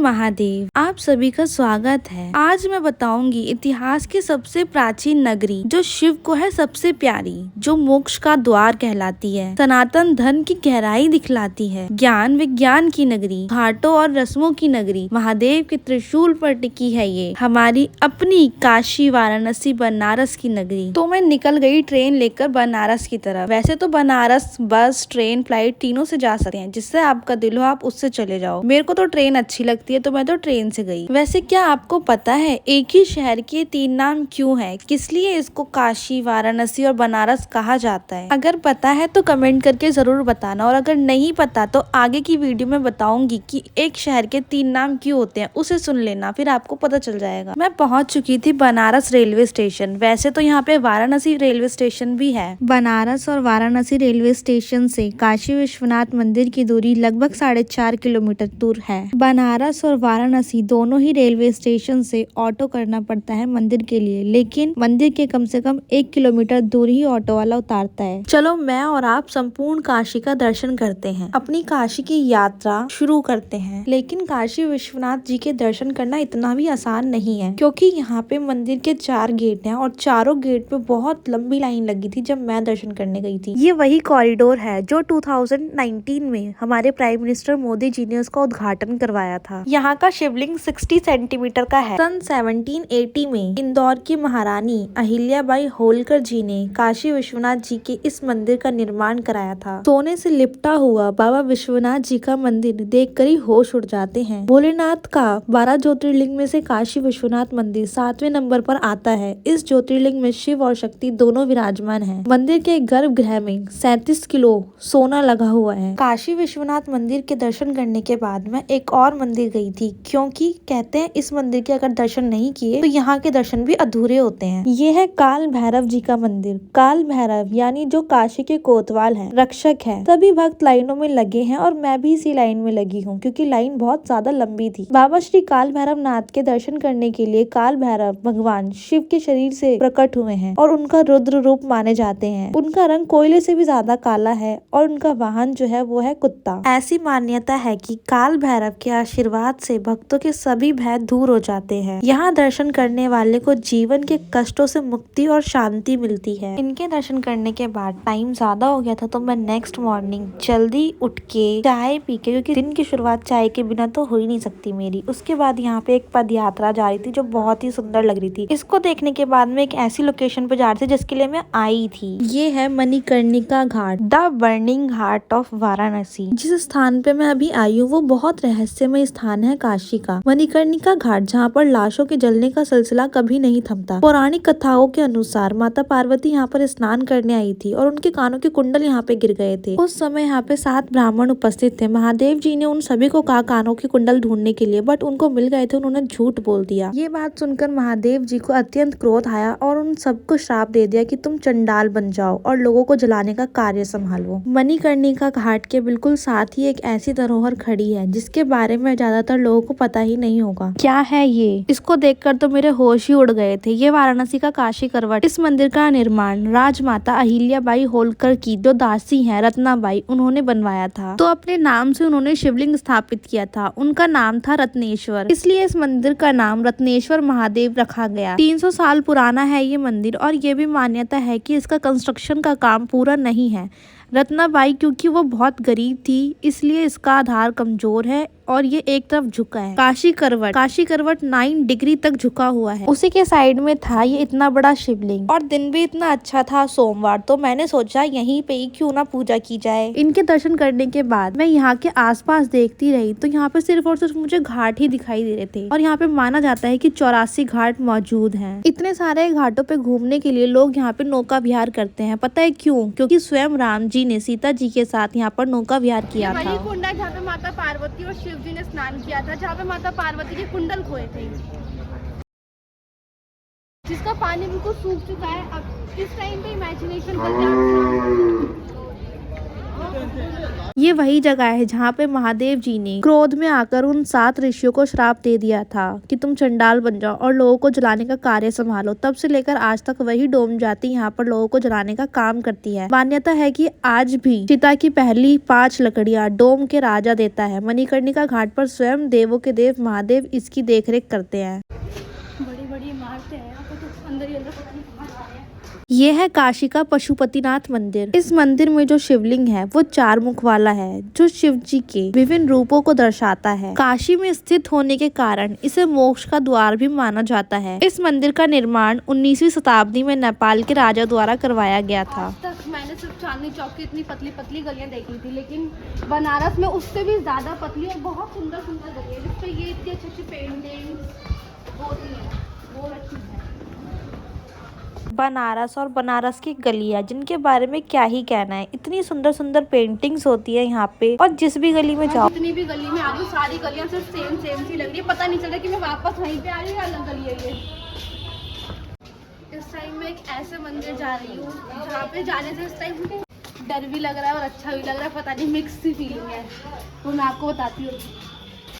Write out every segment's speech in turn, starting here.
महादेव, आप सभी का स्वागत है। आज मैं बताऊंगी इतिहास की सबसे प्राचीन नगरी जो शिव को है सबसे प्यारी, जो मोक्ष का द्वार कहलाती है, सनातन धर्म की गहराई दिखलाती है, ज्ञान विज्ञान की नगरी, घाटों और रस्मों की नगरी, महादेव के त्रिशूल पर टिकी है ये हमारी अपनी काशी वाराणसी बनारस की नगरी। तो मैं निकल गई ट्रेन लेकर बनारस की तरफ। वैसे तो बनारस बस, ट्रेन, फ्लाइट तीनों से जा सकते हैं, जिससे आपका दिल हो आप उससे चले जाओ। मेरे को तो ट्रेन अच्छी लगती है तो मैं तो ट्रेन से गई। वैसे क्या आपको पता है एक ही शहर के 3 नाम क्यों है, किस लिए इसको काशी, वाराणसी और बनारस कहा जाता है? अगर पता है तो कमेंट करके जरूर बताना, और अगर नहीं पता तो आगे की वीडियो में बताऊंगी कि एक शहर के 3 नाम क्यों होते हैं, उसे सुन लेना, फिर आपको पता चल जाएगा। मैं पहुंच चुकी थी बनारस रेलवे स्टेशन। वैसे तो यहाँ पे वाराणसी रेलवे स्टेशन भी है। बनारस और वाराणसी रेलवे स्टेशन से काशी विश्वनाथ मंदिर की दूरी लगभग 4.5 किलोमीटर दूर है। बनारस और वाराणसी दोनों ही रेलवे स्टेशन से ऑटो करना पड़ता है मंदिर के लिए, लेकिन मंदिर के कम से कम 1 किलोमीटर दूर ही ऑटो वाला उतारता है। चलो मैं और आप संपूर्ण काशी का दर्शन करते हैं, अपनी काशी की यात्रा शुरू करते हैं। लेकिन काशी विश्वनाथ जी के दर्शन करना इतना भी आसान नहीं है, क्योंकि यहाँ पे मंदिर के 4 गेट हैं और चारों गेट पे बहुत लंबी लाइन लगी थी जब मैं दर्शन करने गई थी। ये वही कॉरिडोर है जो 2019 में हमारे प्राइम मिनिस्टर मोदी जी ने उसका उद्घाटन करवाया था। यहाँ का शिवलिंग 60 सेंटीमीटर का है। सन 1780 में इंदौर की महारानी अहिल्याबाई होलकर जी ने काशी विश्वनाथ जी के इस मंदिर का निर्माण कराया था। सोने से लिपटा हुआ बाबा विश्वनाथ जी का मंदिर देखकर ही होश उड़ जाते हैं। भोलेनाथ का 12 ज्योतिर्लिंग में से काशी विश्वनाथ मंदिर 7वें नंबर पर आता है। इस ज्योतिर्लिंग में शिव और शक्ति दोनों विराजमान हैं। मंदिर के गर्भगृह में 37 किलो सोना लगा हुआ है। काशी विश्वनाथ मंदिर के दर्शन करने के बाद मैं एक और मंदिर गई थी, क्योंकि कहते हैं इस मंदिर के अगर दर्शन नहीं किए तो यहाँ के दर्शन भी अधूरे होते हैं। ये है काल भैरव जी का मंदिर। काल भैरव यानी जो काशी के कोतवाल हैं, रक्षक हैं। सभी भक्त लाइनों में लगे हैं और मैं भी इसी लाइन में लगी हूँ, क्योंकि लाइन बहुत ज्यादा लंबी थी। बाबा श्री काल भैरव नाथ के दर्शन करने के लिए काल भैरव भगवान शिव के शरीर से प्रकट हुए हैं और उनका रुद्र रूप माने जाते हैं। उनका रंग कोयले से भी ज्यादा काला है और उनका वाहन जो है वो है कुत्ता। ऐसी मान्यता है कि काल भैरव के आशीर्वाद से भक्तों के सभी भय दूर हो जाते हैं। यहाँ दर्शन करने वाले को जीवन के कष्टों से मुक्ति और शांति मिलती है। इनके दर्शन करने के बाद टाइम ज्यादा हो गया था, तो मैं नेक्स्ट मॉर्निंग जल्दी उठ के चाय पी के, क्योंकि दिन की शुरुआत चाय के बिना तो हो ही नहीं सकती मेरी। उसके बाद यहाँ पे एक पद यात्रा जा रही थी जो बहुत ही सुंदर लग रही थी। इसको देखने के बाद मैं एक ऐसी लोकेशन पे जा रही थी जिसके लिए मैं आई थी। ये है Manikarnika Ghat, the burning ghat of Varanasi. जिस स्थान पे मैं अभी आई हूँ वो बहुत रहस्यमय स्थान है काशी का। मणिकर्णिका घाट, जहाँ पर लाशों के जलने का सिलसिला कभी नहीं थमता। पौराणिक कथाओं के अनुसार माता पार्वती यहाँ पर स्नान करने आई थी और उनके कानों के कुंडल यहाँ पे गिर गए थे। उस समय यहाँ पे 7 ब्राह्मण उपस्थित थे। महादेव जी ने उन सभी को कहा कानों के कुंडल ढूंढने के लिए, बट उनको मिल गए थे, उन्होंने झूठ बोल दिया। ये बात सुनकर महादेव जी को अत्यंत क्रोध आया और उन सबको श्राप दे दिया कि तुम चंडाल बन जाओ और लोगों को जलाने का कार्य संभालो। मणिकर्णिका घाट के बिल्कुल साथ ही एक ऐसी धरोहर खड़ी है जिसके बारे में ज्यादातर लोगों को पता ही नहीं होगा। क्या है ये? इसको देखकर तो मेरे होश ही उड़ गए थे। ये वाराणसी का काशी करवट। इस मंदिर का निर्माण राजमाता अहिल्याबाई होलकर की जो दासी है रत्नाबाई, उन्होंने बनवाया था। तो अपने नाम से उन्होंने शिवलिंग स्थापित किया था। उनका नाम था रत्नेश्वर, इसलिए इस मंदिर का नाम रत्नेश्वर महादेव रखा गया। 300 साल पुराना है ये मंदिर, और ये भी मान्यता है कि इसका कंस्ट्रक्शन का काम पूरा नहीं है। रत्नाबाई क्योंकि वो बहुत गरीब थी, इसलिए इसका आधार कमजोर है और ये एक तरफ झुका है। काशी करवट 9 डिग्री तक झुका हुआ है। उसी के साइड में था ये इतना बड़ा शिवलिंग, और दिन भी इतना अच्छा था सोमवार, तो मैंने सोचा यहीं पे ही क्यों ना पूजा की जाए। इनके दर्शन करने के बाद मैं यहाँ के आसपास देखती रही, तो यहाँ पे सिर्फ और सिर्फ मुझे घाट ही दिखाई दे रहे थे, और यहाँ पे माना जाता है कि 84 घाट मौजूद हैं। इतने सारे घाटों पे घूमने के लिए लोग यहाँ पे नौका विहार करते हैं। पता है क्यों? क्योंकि स्वयं राम जी ने सीता जी के साथ यहाँ पर नौका विहार किया था। वही कुंड है जहाँ पे माता पार्वती और शिव जी ने स्नान किया था, जहाँ पे माता पार्वती के कुंडल खोए थे, जिसका पानी बिल्कुल सूख चुका है। अब इस टाइम पे इमेजिनेशन करके ये वही जगह है जहाँ पे महादेव जी ने क्रोध में आकर उन 7 ऋषियों को श्राप दे दिया था कि तुम चंडाल बन जाओ और लोगों को जलाने का कार्य संभालो। तब से लेकर आज तक वही डोम जाति यहाँ पर लोगों को जलाने का काम करती है। मान्यता है कि आज भी चिता की पहली 5 लकड़ियाँ डोम के राजा देता है। मणिकर्णिका घाट पर स्वयं देवों के देव महादेव इसकी देखरेख करते हैं। बड़ी बड़ी इमारतें हैं यहाँ पे, तो अंदर ही अंदर पता नहीं कहाँ जा रहे हैं। ये है काशी का पशुपतिनाथ मंदिर। इस मंदिर में जो शिवलिंग है वो 4 मुख वाला है जो शिव जी के विभिन्न रूपों को दर्शाता है। काशी में स्थित होने के कारण इसे मोक्ष का द्वार भी माना जाता है। इस मंदिर का निर्माण 19वीं शताब्दी में नेपाल के राजा द्वारा करवाया गया था। आज तक मैंने सिर्फ चांदनी चौक की इतनी पतली पतली गलियां देखी थी, लेकिन बनारस में उससे भी ज्यादा पतली और बहुत सुंदर सुंदर गलियां जिसपे ये इतनी अच्छी अच्छी पेंटिंग होती है, बहुत अच्छी है। बनारस और बनारस की गलियां जिनके बारे में क्या ही कहना है। इतनी सुंदर सुंदर पेंटिंग्स होती है यहाँ पे, और जिस भी गली में जाओ, जितनी भी गली में आ रही हूँ सारी गलियां सिर्फ सेम सेम सी लग रही है। पता नहीं चल रहा कि मैं वापस वहीं पे आ रही हूँ या अलग गली है ये। इस टाइम मैं एक ऐसे मंदिर जा रही हूँ जहाँ पे जाने से इस टाइम डर भी लग रहा है और अच्छा भी लग रहा है। पता नहीं मिक्स सी फीलिंग है, वो मैं आपको बताती हूँ।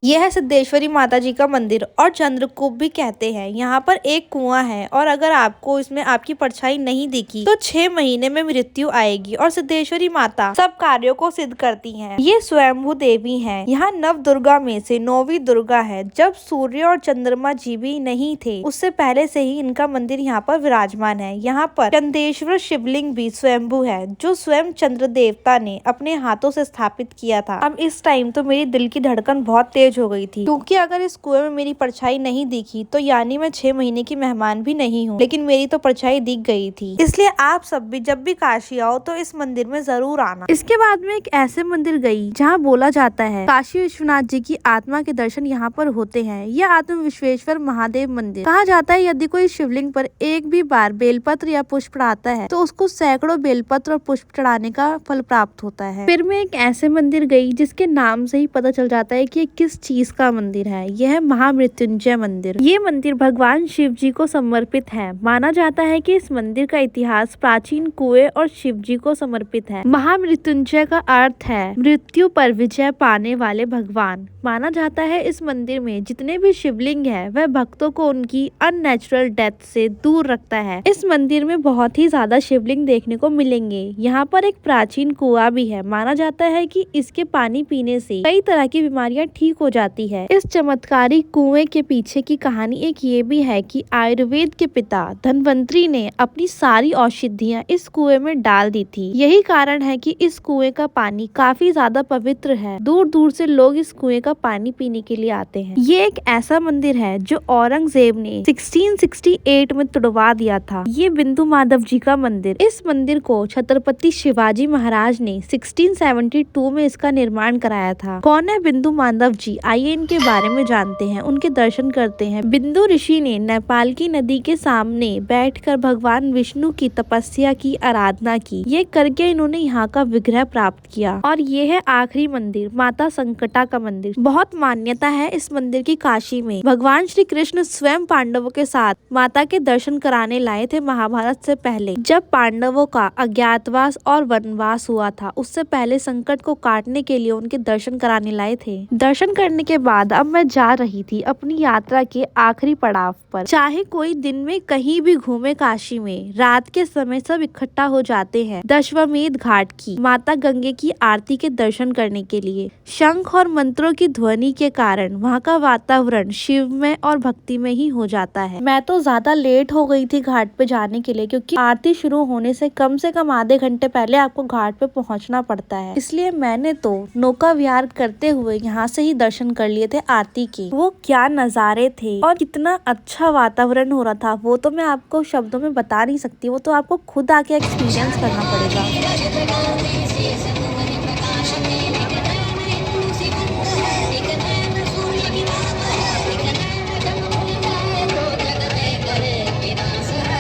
यह है सिद्धेश्वरी माता जी का मंदिर और चंद्रकूप भी कहते हैं। यहाँ पर एक कुआं है और अगर आपको इसमें आपकी परछाई नहीं दिखी तो 6 महीने में मृत्यु आएगी। और सिद्धेश्वरी माता सब कार्यों को सिद्ध करती हैं। ये स्वयंभू देवी हैं। यहाँ 9 दुर्गा में से 9वीं दुर्गा है। जब सूर्य और चंद्रमा जी भी नहीं थे उससे पहले से ही इनका मंदिर यहाँ पर विराजमान है। यहाँ पर चंदेश्वर शिवलिंग भी स्वयंभू है जो स्वयं चंद्र देवता ने अपने हाथों से स्थापित किया था। अब इस टाइम तो मेरी दिल की धड़कन बहुत तेज हो गई थी, क्योंकि अगर इस कुएं में मेरी परछाई नहीं दिखी तो यानी मैं 6 महीने की मेहमान भी नहीं हूँ, लेकिन मेरी तो परछाई दिख गई थी। इसलिए आप सब भी जब भी काशी आओ तो इस मंदिर में जरूर आना। इसके बाद में एक ऐसे मंदिर गई जहाँ बोला जाता है काशी विश्वनाथ जी की आत्मा के दर्शन यहाँ पर होते हैं। यह आत्म विश्वेश्वर महादेव मंदिर कहा जाता है। यदि कोई शिवलिंग पर एक भी बार बेलपत्र या पुष्प चढ़ाता है तो उसको सैकड़ों बेलपत्र और पुष्प चढ़ाने का फल प्राप्त होता है। फिर मैं एक ऐसे मंदिर गई जिसके नाम से ही पता चल जाता है कि किस चीज का मंदिर है। यह है महामृत्युंजय मंदिर। ये मंदिर भगवान शिव जी को समर्पित है। माना जाता है कि इस मंदिर का इतिहास प्राचीन कुएं और शिव जी को समर्पित है। महामृत्युंजय का अर्थ है मृत्यु पर विजय पाने वाले भगवान। माना जाता है इस मंदिर में जितने भी शिवलिंग है वह भक्तों को उनकी अननेचुरल डेथ से दूर रखता है। इस मंदिर में बहुत ही ज्यादा शिवलिंग देखने को मिलेंगे। यहाँ पर एक प्राचीन कुआं भी है। माना जाता है कि इसके पानी पीने से कई तरह की बीमारियां ठीक हो जाती है। इस चमत्कारी कुएं के पीछे की कहानी एक ये भी है कि आयुर्वेद के पिता धन्वंतरी ने अपनी सारी औषधियां इस कुएं में डाल दी थी। यही कारण है कि इस कुएं का पानी काफी ज्यादा पवित्र है। दूर दूर से लोग इस कुएं का पानी पीने के लिए आते हैं। ये एक ऐसा मंदिर है जो औरंगजेब ने 1668 में तुड़वा दिया था। ये बिंदु माधव जी का मंदिर। इस मंदिर को छत्रपति शिवाजी महाराज ने 1672 में इसका निर्माण कराया था। कौन है बिंदु माधव जी? आइए इनके बारे में जानते हैं, उनके दर्शन करते हैं। बिंदु ऋषि ने नेपाल की नदी के सामने बैठकर भगवान विष्णु की तपस्या की, आराधना की। ये करके इन्होंने यहाँ का विग्रह प्राप्त किया। और ये है आखिरी मंदिर, माता संकटा का मंदिर। बहुत मान्यता है इस मंदिर की। काशी में भगवान श्री कृष्ण स्वयं पांडवों के साथ माता के दर्शन कराने लाए थे महाभारत से पहले। जब पांडवों का अज्ञातवास और वनवास हुआ था उससे पहले संकट को काटने के लिए उनके दर्शन कराने लाए थे। दर्शन करने के बाद अब मैं जा रही थी अपनी यात्रा के आखिरी पड़ाव पर। चाहे कोई दिन में कहीं भी घूमे काशी में, रात के समय सब इकट्ठा हो जाते हैं दशवमेध घाट की माता गंगे की आरती के दर्शन करने के लिए। शंख और मंत्रों की ध्वनि के कारण वहाँ का वातावरण शिवमय और भक्तिमय ही हो जाता है। मैं तो ज्यादा लेट हो गई थी घाट पे जाने के लिए, क्योंकि आरती शुरू होने से कम आधे घंटे पहले आपको घाट पे पहुँचना पड़ता है। इसलिए मैंने तो नौका विहार करते हुए यहाँ से ही दर्शन कर लिए थे आरती के। वो क्या नजारे थे और कितना अच्छा वातावरण हो रहा था वो तो मैं आपको शब्दों में बता नहीं सकती। वो तो आपको खुद आके एक्सपीरियंस करना पड़ेगा।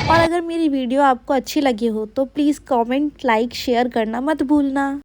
और अगर मेरी वीडियो आपको अच्छी लगी हो तो प्लीज कमेंट, लाइक, शेयर करना मत भूलना।